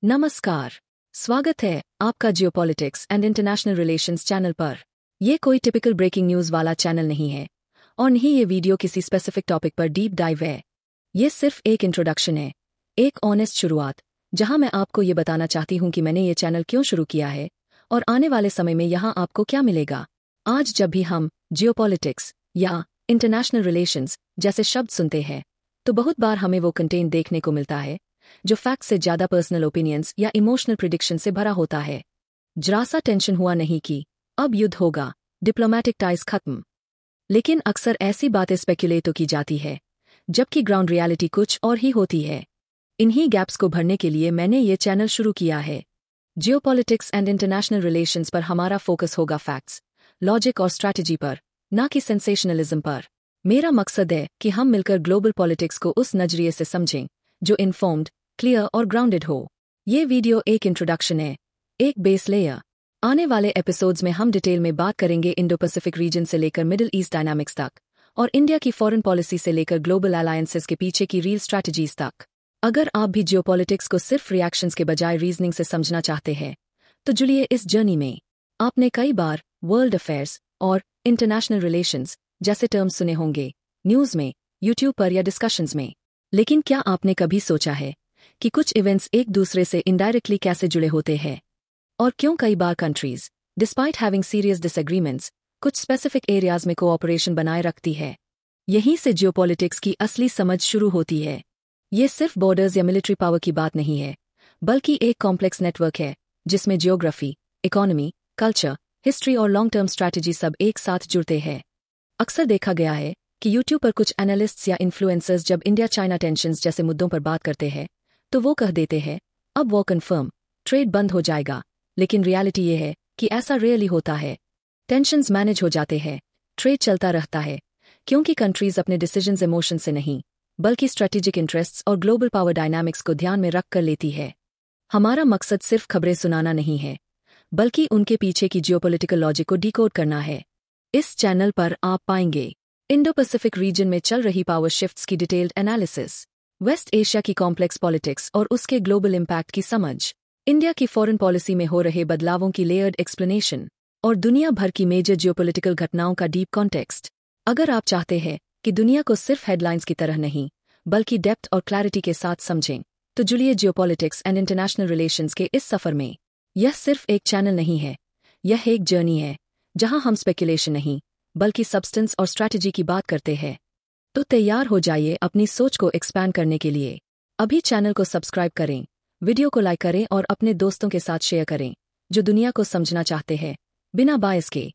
नमस्कार। स्वागत है आपका geopolitics and international relations channel पर। ये कोई टिपिकल ब्रेकिंग न्यूज़ वाला चैनल नहीं है और नहीं ये वीडियो किसी स्पेसिफिक टॉपिक पर डीप डाइव है। ये सिर्फ एक इंट्रोडक्शन है, एक ऑनेस्ट शुरुआत, जहां मैं आपको ये बताना चाहती हूं कि मैंने ये चैनल क्यों शुरू किया है और आने वाले समय में यहां आपको क्या मिलेगा। आज जब भी हम जियोपॉलिटिक्स या इंटरनेशनल रिलेशंस जैसे शब्द सुनते हैं तो बहुत बार हमें वो कंटेंट देखने को मिलता है जो फैक्ट से ज्यादा पर्सनल ओपिनियंस या इमोशनल प्रिडिक्शन से भरा होता है। जरा सा टेंशन हुआ नहीं कि अब युद्ध होगा, डिप्लोमैटिक टाइज खत्म। लेकिन अक्सर ऐसी बातें स्पेक्युलेट की जाती है जबकि ग्राउंड रियलिटी कुछ और ही होती है। इन्हीं गैप्स को भरने के लिए मैंने ये चैनल शुरू किया है। जियोपॉलिटिक्स एंड इंटरनेशनल रिलेशंस पर हमारा फोकस होगा फैक्ट्स, लॉजिक और स्ट्रैटेजी पर, ना कि सेंसेशनलिज्म पर। मेरा मकसद है कि हम मिलकर ग्लोबल पॉलिटिक्स को उस नजरिए से समझें जो इन्फॉर्म्ड, क्लियर और ग्राउंडेड हो। ये वीडियो एक इंट्रोडक्शन है, एक बेस लेयर। आने वाले एपिसोड्स में हम डिटेल में बात करेंगे इंडो पैसिफिक रीजन से लेकर मिडिल ईस्ट डायनामिक्स तक और इंडिया की फॉरेन पॉलिसी से लेकर ग्लोबल अलायंसेस के पीछे की रियल स्ट्रैटेजीज तक। अगर आप भी जियोपॉलिटिक्स को सिर्फ रिएक्शंस के बजाय रीजनिंग से समझना चाहते हैं तो जुड़िए इस जर्नी में। आपने कई बार वर्ल्ड अफेयर्स और इंटरनेशनल रिलेशंस जैसे टर्म्स सुने होंगे न्यूज़ में, यूट्यूब पर या डिस्कशंस में, लेकिन क्या आपने कभी सोचा है कि कुछ इवेंट्स एक दूसरे से इनडायरेक्टली कैसे जुड़े होते हैं और क्यों कई बार countries despite having serious disagreements कुछ स्पेसिफिक एरियाज में कोऑपरेशन बनाए रखती है। यहीं से जियोपॉलिटिक्स की असली समझ शुरू होती है। ये सिर्फ बॉर्डर्स या मिलिट्री पावर की बात नहीं है, बल्कि एक कॉम्प्लेक्स नेटवर्क है जिसमें जियोग्राफी, इकोनॉमी, कल्चर, हिस्ट्री और लॉन्ग टर्म स्ट्रैटेजी सब एक साथ जुड़ते हैं। अक्सर देखा गया है कि यूट्यूब पर कुछ एनालिस्ट्स या इन्फ्लुएंसर्स जब इंडिया चाइना टेंशन्स जैसे मुद्दों पर बात करते हैं तो वो कह देते हैं अब वो कन्फर्म, ट्रेड बंद हो जाएगा। लेकिन रियलिटी ये है कि ऐसा रियली होता है। टेंशन्स मैनेज हो जाते हैं, ट्रेड चलता रहता है, क्योंकि कंट्रीज अपने डिसीजंस इमोशन से नहीं बल्कि स्ट्रेटेजिक इंटरेस्ट्स और ग्लोबल पावर डायनामिक्स को ध्यान में रख कर लेती है। हमारा मकसद सिर्फ खबरें सुनाना नहीं है, बल्कि उनके पीछे की जियोपॉलिटिकल लॉजिक को डिकोड करना है। इस चैनल पर आप पाएंगे इंडो पैसिफिक रीजन में चल रही पावर शिफ्ट्स की डिटेल्ड एनालिसिस, वेस्ट एशिया की कॉम्प्लेक्स पॉलिटिक्स और उसके ग्लोबल इम्पैक्ट की समझ, इंडिया की फॉरेन पॉलिसी में हो रहे बदलावों की लेयर्ड एक्सप्लेनेशन और दुनिया भर की मेजर जियोपॉलिटिकल घटनाओं का डीप कॉन्टेक्स्ट। अगर आप चाहते हैं कि दुनिया को सिर्फ हेडलाइंस की तरह नहीं बल्कि डेप्थ और क्लैरिटी के साथ समझें तो जुड़िए जियोपॉलिटिक्स एंड इंटरनेशनल रिलेशंस के इस सफर में। यह सिर्फ एक चैनल नहीं है, यह एक जर्नी है जहां हम स्पेकुलेशन नहीं बल्कि सब्सटेंस और स्ट्रैटेजी की बात करते हैं। तो तैयार हो जाइए अपनी सोच को एक्सपैंड करने के लिए। अभी चैनल को सब्सक्राइब करें, वीडियो को लाइक करें और अपने दोस्तों के साथ शेयर करें जो दुनिया को समझना चाहते हैं बिना बायस के।